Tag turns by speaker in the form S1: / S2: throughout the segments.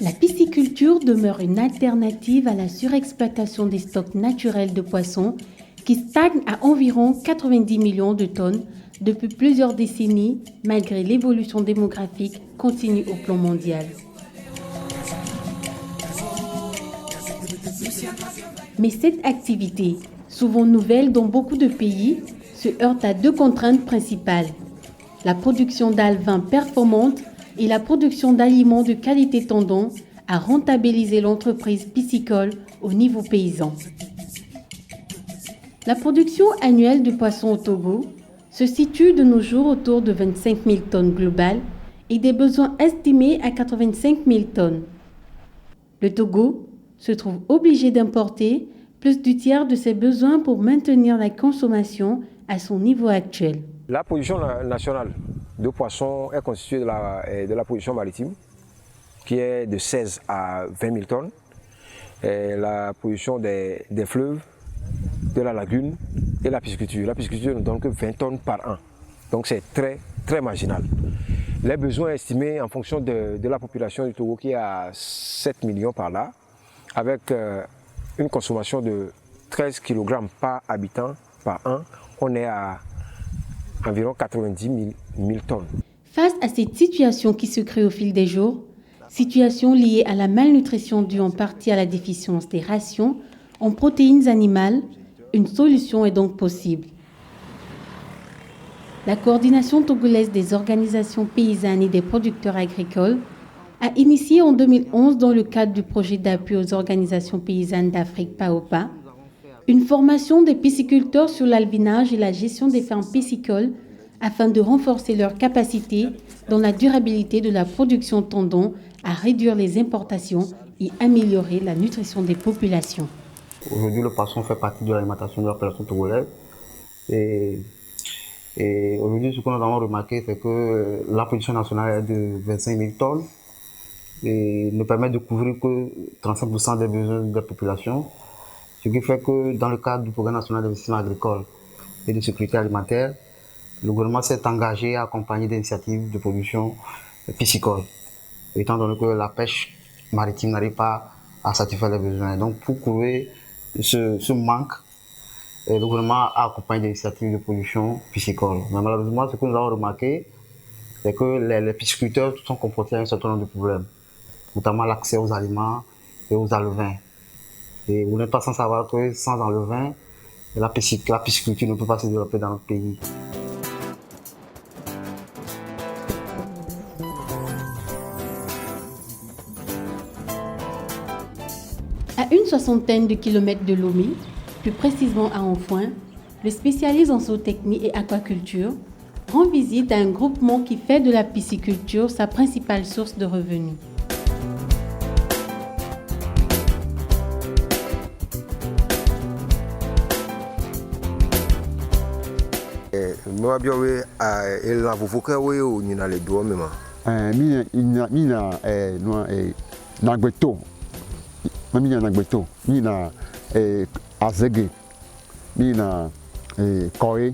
S1: La pisciculture demeure une alternative à la surexploitation des stocks naturels de poissons qui stagnent à environ 90 millions de tonnes depuis plusieurs décennies malgré l'évolution démographique continue au plan mondial. Mais cette activité, souvent nouvelle dans beaucoup de pays, se heurte à deux contraintes principales: la production d'alevins performantes et la production d'aliments de qualité tendant à rentabiliser l'entreprise piscicole au niveau paysan. La production annuelle de poissons au Togo se situe de nos jours autour de 25 000 tonnes globales et des besoins estimés à 85 000 tonnes. Le Togo se trouve obligé d'importer plus du tiers de ses besoins pour maintenir la consommation à son niveau actuel.
S2: La production nationale de poissons est constituée de la production maritime, qui est de 16 à 20 000 tonnes, et la production des fleuves, de la lagune et la pisciculture. La pisciculture ne donne que 20 tonnes par an, donc c'est très, très marginal. Les besoins estimés en fonction de la population du Togo qui est à 7 millions par là, avec une consommation de 13 kg par habitant par an, on est à environ 90 000 tonnes.
S1: Face à cette situation qui se crée au fil des jours, situation liée à la malnutrition due en partie à la déficience des rations en protéines animales, une solution est donc possible. La coordination togolaise des organisations paysannes et des producteurs agricoles a initié en 2011, dans le cadre du projet d'appui aux organisations paysannes d'Afrique PAOPA, une formation des pisciculteurs sur l'albinage et la gestion des fermes piscicoles afin de renforcer leur capacité dans la durabilité de la production tendant à réduire les importations et améliorer la nutrition des populations.
S3: Aujourd'hui, le poisson fait partie de l'alimentation de la population togolaise. Et aujourd'hui, ce que nous avons remarqué, c'est que la production nationale est de 25 000 tonnes et ne permet de couvrir que 35% des besoins de la population. Ce qui fait que dans le cadre du programme national d'investissement agricole et de sécurité alimentaire, le gouvernement s'est engagé à accompagner des initiatives de production piscicole, étant donné que la pêche maritime n'arrive pas à satisfaire les besoins. Donc pour couvrir ce manque, le gouvernement a accompagné des initiatives de production piscicole. Mais malheureusement, ce que nous avons remarqué, c'est que les pisciculteurs sont confrontés à un certain nombre de problèmes, notamment l'accès aux aliments et aux alevins. Et vous n'êtes pas sans savoir que sans alevins, la pisciculture ne peut pas se développer dans notre pays.
S1: À une soixantaine de kilomètres de Lomé, plus précisément à Anfoin, le spécialiste en zootechnie et aquaculture rend visite à un groupement qui fait de la pisciculture sa principale source de revenus.
S4: Mami na gbeto, mi na azege, mi na koe.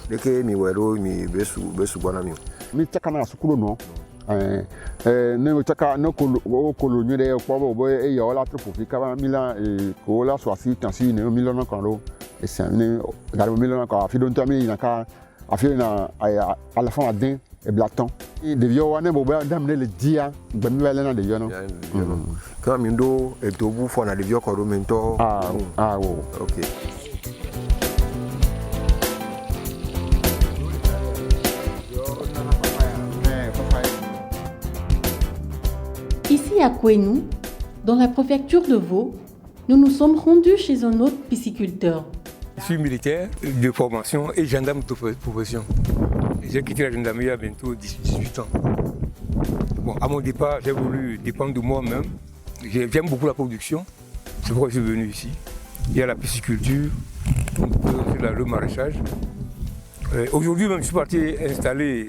S2: Deke mi wero mi besu bwana mi.
S4: Mi chaka na sukulu no. Ne chaka no kolo nyere kwa bo e yo la tropo fika mi la ko la so asi tansi ne mi lo na kan ro. E se ne garo mi lo na ka fi don to mi na ka afi na à la fin adin et blaton. De vieux wane bo ba dam ne le dia gbemi wele na de yo no.
S2: Quand mi ndo e to bu fo na de vieux ko ro mento.
S4: Wo.
S2: OK.
S1: Ici à Kouénou, dans la préfecture de Vaud, nous nous sommes rendus chez un autre pisciculteur.
S5: Je suis militaire de formation et gendarme de profession. J'ai quitté la gendarmerie il y a bientôt 18 ans. Bon, à mon départ, j'ai voulu dépendre de moi-même. J'aime beaucoup la production, c'est pourquoi je suis venu ici. Il y a la pisciculture, on peut le maraîchage. Aujourd'hui même, je suis parti installer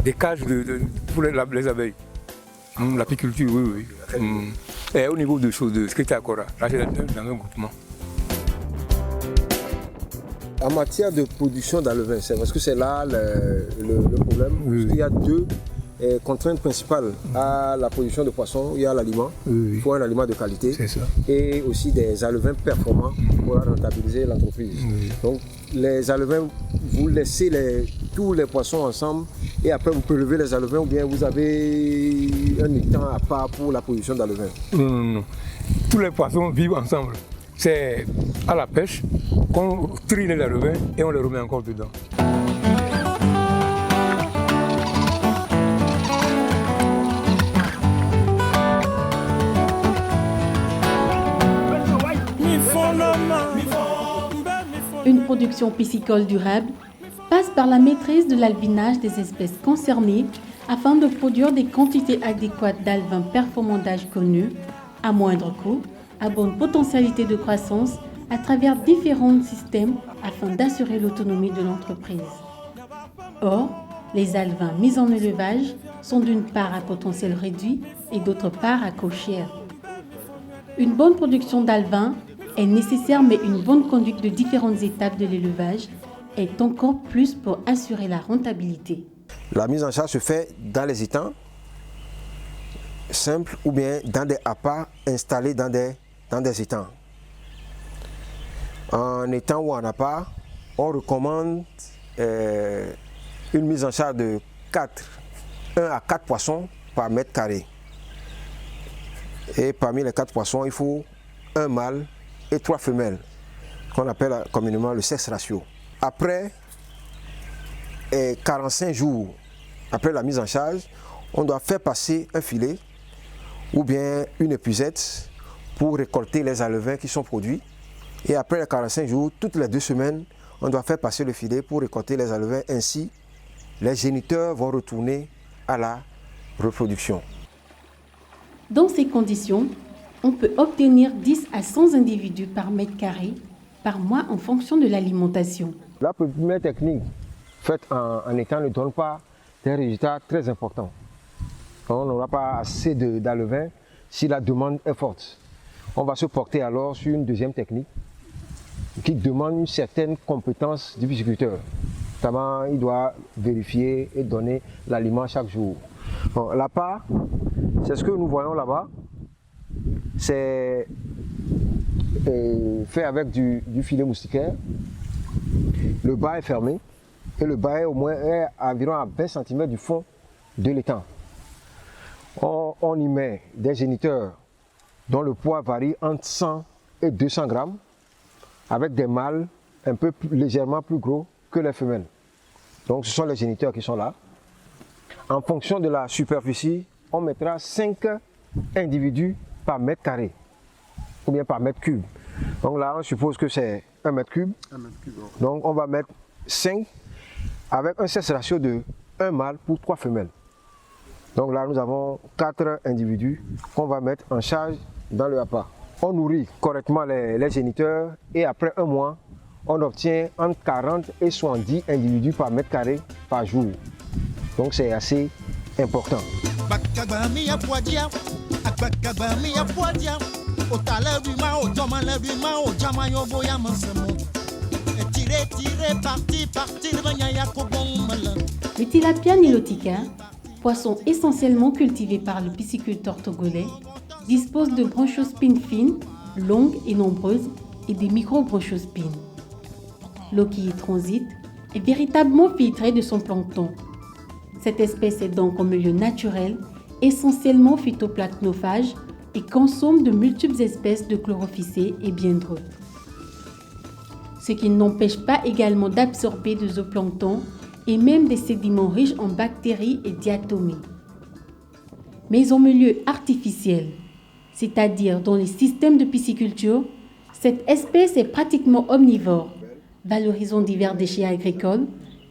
S5: des cages pour les abeilles. L'apiculture, oui. Et au niveau de Skritakora, là c'est dans un groupement.
S2: En matière de production dans le vin, c'est parce que c'est là le problème. Oui. Parce qu'il y a deux contraintes principales à la production de poissons. Il y a l'aliment, il faut un aliment de qualité, et aussi des alevins performants pour rentabiliser l'entreprise. Donc les alevins, vous laissez tous les poissons ensemble et après vous prélevez les alevins, ou bien vous avez un étang à part pour la production d'alevins?
S5: Non. Tous les poissons vivent ensemble. C'est à la pêche qu'on trie les alevins et on les remet encore dedans.
S1: Une production piscicole durable passe par la maîtrise de l'albinage des espèces concernées afin de produire des quantités adéquates d'alevins performants d'âge connu, à moindre coût, à bonne potentialité de croissance, à travers différents systèmes afin d'assurer l'autonomie de l'entreprise. Or, les alevins mis en élevage sont d'une part à potentiel réduit et d'autre part à coût cher. Une bonne production d'alevins est nécessaire, mais une bonne conduite de différentes étapes de l'élevage est encore plus pour assurer la rentabilité.
S2: La mise en charge se fait dans les étangs simples ou bien dans des appâts installés dans des étangs. En étang ou en appât, on recommande une mise en charge de 1 à 4 poissons par mètre carré. Et parmi les 4 poissons, il faut un mâle et 3 femelles, qu'on appelle communément le sexe ratio. Après 45 jours après la mise en charge, on doit faire passer un filet ou bien une épuisette pour récolter les alevins qui sont produits. Et après les 45 jours, toutes les 2 semaines, on doit faire passer le filet pour récolter les alevins. Ainsi, les géniteurs vont retourner à la reproduction.
S1: Dans ces conditions, on peut obtenir 10 à 100 individus par mètre carré par mois en fonction de l'alimentation.
S2: La première technique faite en étang ne donne pas des résultats très importants. On n'aura pas assez d'alevins si la demande est forte. On va se porter alors sur une deuxième technique qui demande une certaine compétence du pisciculteur. Notamment, il doit vérifier et donner l'aliment chaque jour. Bon, l'appât, c'est ce que nous voyons là-bas. C'est fait avec du filet moustiquaire. Le bas est fermé et le bas est environ à 20 cm du fond de l'étang. On y met des géniteurs dont le poids varie entre 100 et 200 grammes, avec des mâles un peu légèrement plus gros que les femelles. Donc ce sont les géniteurs qui sont là. En fonction de la superficie, on mettra 5 individus par mètre carré, ou bien par mètre cube. Donc là, on suppose que c'est 1 mètre cube. Donc on va mettre 5 avec un sexe ratio de 1 mâle pour 3 femelles. Donc là, nous avons 4 individus qu'on va mettre en charge dans le appât. On nourrit correctement les géniteurs et après 1 mois, on obtient entre 40 et 70 individus par mètre carré par jour. Donc c'est assez important.
S1: Le tilapia nilotica, poisson essentiellement cultivé par le pisciculteur togolais, dispose de bronchospines fines, longues et nombreuses et des micro-bronchospines. L'eau qui y transite est véritablement filtrée de son plancton. Cette espèce est donc en milieu naturel, essentiellement phytoplanctophage et consomme de multiples espèces de chlorophycées et bien d'autres. Ce qui n'empêche pas également d'absorber de zooplancton et même des sédiments riches en bactéries et diatomies. Mais en milieu artificiel, c'est-à-dire dans les systèmes de pisciculture, cette espèce est pratiquement omnivore, valorisant divers déchets agricoles,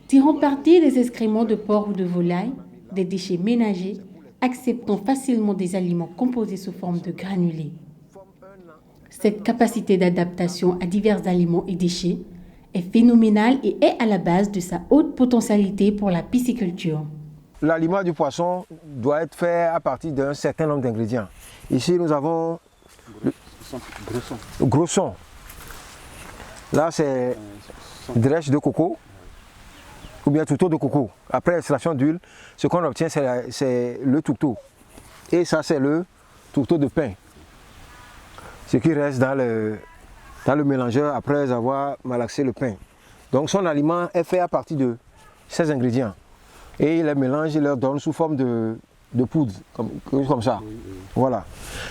S1: tirant parti des excréments de porc ou de volaille, des déchets ménagers, acceptant facilement des aliments composés sous forme de granulés. Cette capacité d'adaptation à divers aliments et déchets est phénoménal et est à la base de sa haute potentialité pour la pisciculture.
S2: L'aliment du poisson doit être fait à partir d'un certain nombre d'ingrédients. Ici, nous avons le gros son. Là, c'est drèche de coco ou bien tourteau de coco. Après l'extraction d'huile, ce qu'on obtient, c'est le tourteau. Et ça, c'est le tourteau de pain. Ce qui reste dans le mélangeur après avoir malaxé le pain. Donc, son aliment est fait à partir de ces ingrédients. Et il les mélange, il leur donne sous forme de poudre, comme ça. Voilà.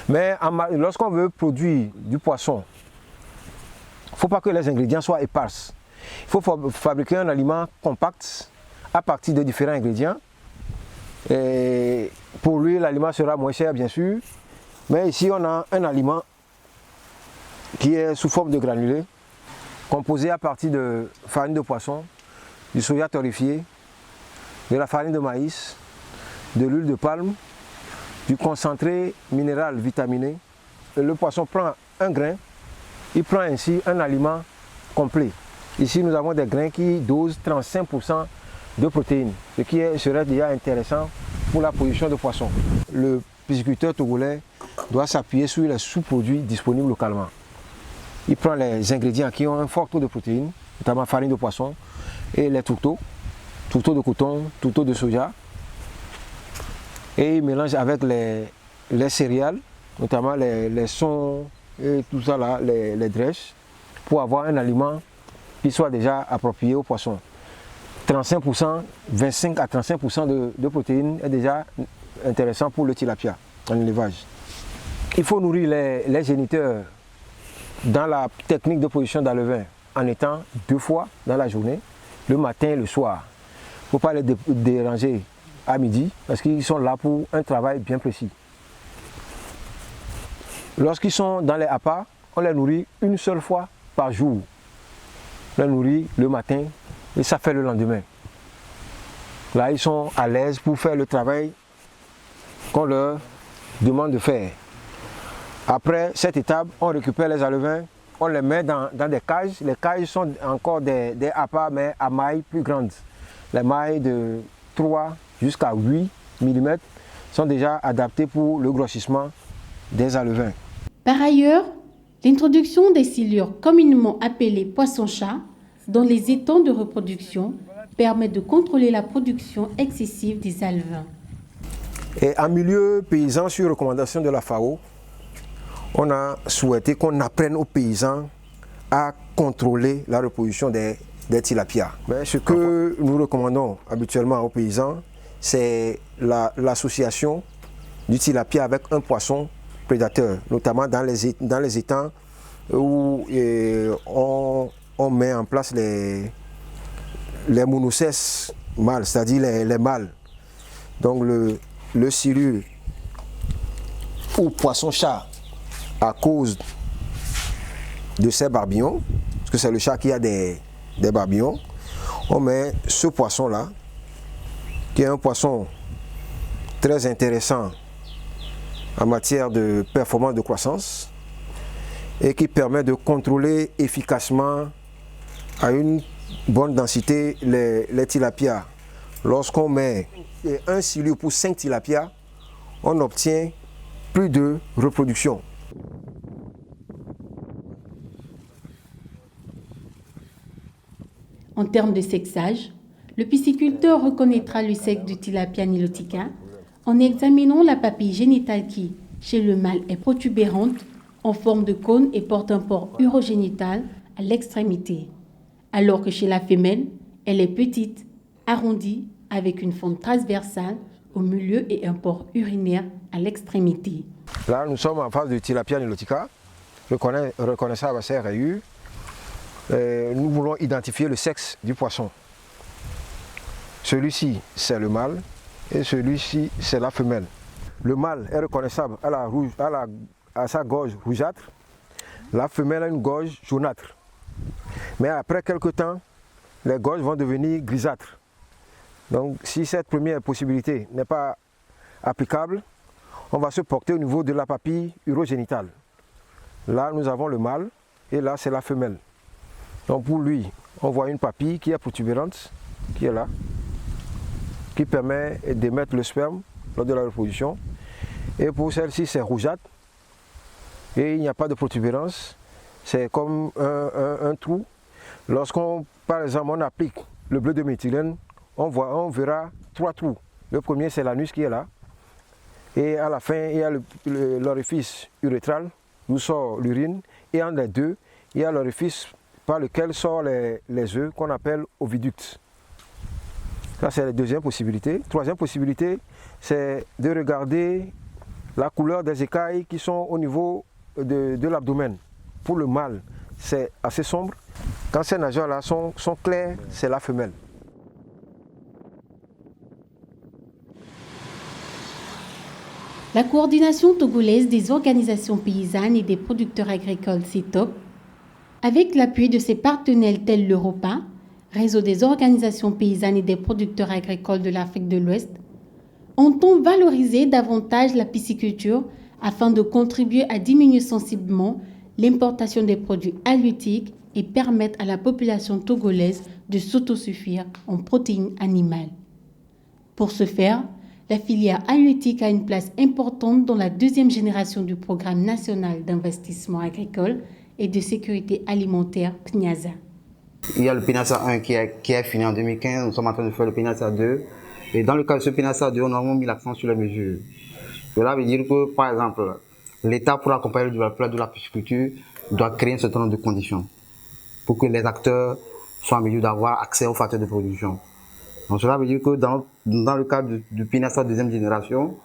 S2: Mais lorsqu'on veut produire du poisson, il ne faut pas que les ingrédients soient épars. Il faut fabriquer un aliment compact à partir de différents ingrédients. Et pour lui, l'aliment sera moins cher, bien sûr. Mais ici, on a un aliment qui est sous forme de granulés, composé à partir de farine de poisson, du soja torréfié, de la farine de maïs, de l'huile de palme, du concentré minéral vitaminé. Et le poisson prend un grain, il prend ainsi un aliment complet. Ici, nous avons des grains qui dosent 35% de protéines, ce qui serait déjà intéressant pour la production de poissons. Le pisciculteur togolais doit s'appuyer sur les sous-produits disponibles localement. Il prend les ingrédients qui ont un fort taux de protéines, notamment farine de poisson et les tourteaux de coton, tourteaux de soja, et il mélange avec les céréales, notamment les sons et tout ça là, les drèches, pour avoir un aliment qui soit déjà approprié aux poissons. 35%, 25 à 35% de protéines est déjà intéressant pour le tilapia en élevage. Il faut nourrir les géniteurs dans la technique de production d'alevin en étant 2 fois dans la journée, le matin et le soir. Il ne faut pas les déranger à midi parce qu'ils sont là pour un travail bien précis. Lorsqu'ils sont dans les appâts, on les nourrit une seule fois par jour. On les nourrit le matin et ça fait le lendemain. Là, ils sont à l'aise pour faire le travail qu'on leur demande de faire. Après cette étape, on récupère les alevins, on les met dans des cages. Les cages sont encore des appâts, mais à mailles plus grandes. Les mailles de 3 jusqu'à 8 mm sont déjà adaptées pour le grossissement des alevins.
S1: Par ailleurs, l'introduction des silures communément appelées poissons-chats dans les étangs de reproduction permet de contrôler la production excessive des alevins.
S2: Et en milieu paysan, sur recommandation de la FAO, on a souhaité qu'on apprenne aux paysans à contrôler la reproduction des tilapias. Mais ce que nous recommandons habituellement aux paysans, c'est l'association du tilapia avec un poisson prédateur, notamment dans les étangs où on met en place les monocèses mâles, c'est-à-dire les mâles. Donc le silure ou poisson-chat à cause de ces barbillons, parce que c'est le chat qui a des barbillons, on met ce poisson-là, qui est un poisson très intéressant en matière de performance de croissance et qui permet de contrôler efficacement à une bonne densité les tilapias. Lorsqu'on met un silure pour 5 tilapias, on obtient plus de reproduction.
S1: En termes de sexage, le pisciculteur reconnaîtra le sexe du tilapia nilotica en examinant la papille génitale qui, chez le mâle, est protubérante, en forme de cône et porte un port urogénital à l'extrémité, alors que chez la femelle, elle est petite, arrondie, avec une forme transversale au milieu et un port urinaire à l'extrémité.
S2: Là, nous sommes en face du tilapia nilotica, reconnaissable à ses rayures. Nous voulons identifier le sexe du poisson. Celui-ci, c'est le mâle et celui-ci, c'est la femelle. Le mâle est reconnaissable à sa gorge rougeâtre. La femelle a une gorge jaunâtre. Mais après quelques temps, les gorges vont devenir grisâtres. Donc, si cette première possibilité n'est pas applicable, on va se porter au niveau de la papille urogénitale. Là, nous avons le mâle et là, c'est la femelle. Donc, pour lui, on voit une papille qui est protubérante, qui est là, qui permet d'émettre le sperme lors de la reproduction. Et pour celle-ci, c'est rougeâtre et il n'y a pas de protubérance. C'est comme un trou. Lorsqu'on, par exemple, on applique le bleu de méthylène, on verra 3 trous. Le premier, c'est l'anus qui est là. Et à la fin, il y a l'orifice urétral, d'où sort l'urine. Et entre les deux, il y a l'orifice par lequel sortent les œufs, qu'on appelle oviducte. Ça, c'est la deuxième possibilité. Troisième possibilité, c'est de regarder la couleur des écailles qui sont au niveau de l'abdomen. Pour le mâle, c'est assez sombre. Quand ces nageurs-là sont clairs, c'est la femelle.
S1: La coordination togolaise des organisations paysannes et des producteurs agricoles CETOP, avec l'appui de ses partenaires tels l'Europa, réseau des organisations paysannes et des producteurs agricoles de l'Afrique de l'Ouest, entend valoriser davantage la pisciculture afin de contribuer à diminuer sensiblement l'importation des produits halieutiques et permettre à la population togolaise de s'autosuffire en protéines animales. Pour ce faire, la filière halieutique a une place importante dans la deuxième génération du Programme national d'investissement agricole et de sécurité alimentaire PNIASA.
S3: Il y a le PNIASA 1 qui est fini en 2015, nous sommes en train de faire le PNIASA 2. Et dans le cas de ce PNIASA 2, on a vraiment mis l'accent sur les mesures. Cela veut dire que, par exemple, l'État, pour accompagner le développement de la pisciculture, doit créer un certain nombre de conditions pour que les acteurs soient en mesure d'avoir accès aux facteurs de production. Donc cela veut dire que dans le cadre du PNIASA deuxième génération,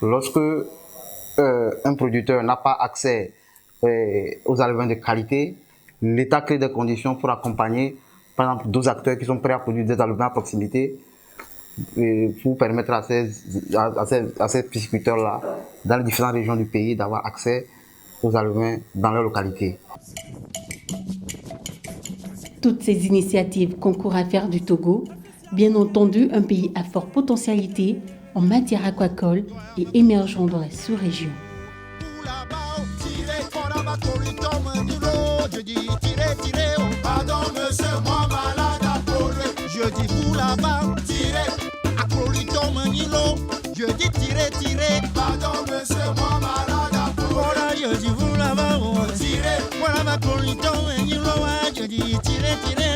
S3: lorsque un producteur n'a pas accès aux aliments de qualité, l'État crée des conditions pour accompagner, par exemple, d'autres acteurs qui sont prêts à produire des aliments à proximité, pour permettre à ces pisciculteurs-là, dans les différentes régions du pays, d'avoir accès aux aliments dans leur localité.
S1: Toutes ces initiatives concourent à faire du Togo, bien entendu, un pays à forte potentialité en matière aquacole et émergent dans la sous-région.
S6: Je dis vous là-bas, tirez, acroliton manilo. Je dis tirez, pardon monsieur, moi malade à voilà, je dis vous là-bas, tirez, voilà ma acroliton manilo. Je dis tirez.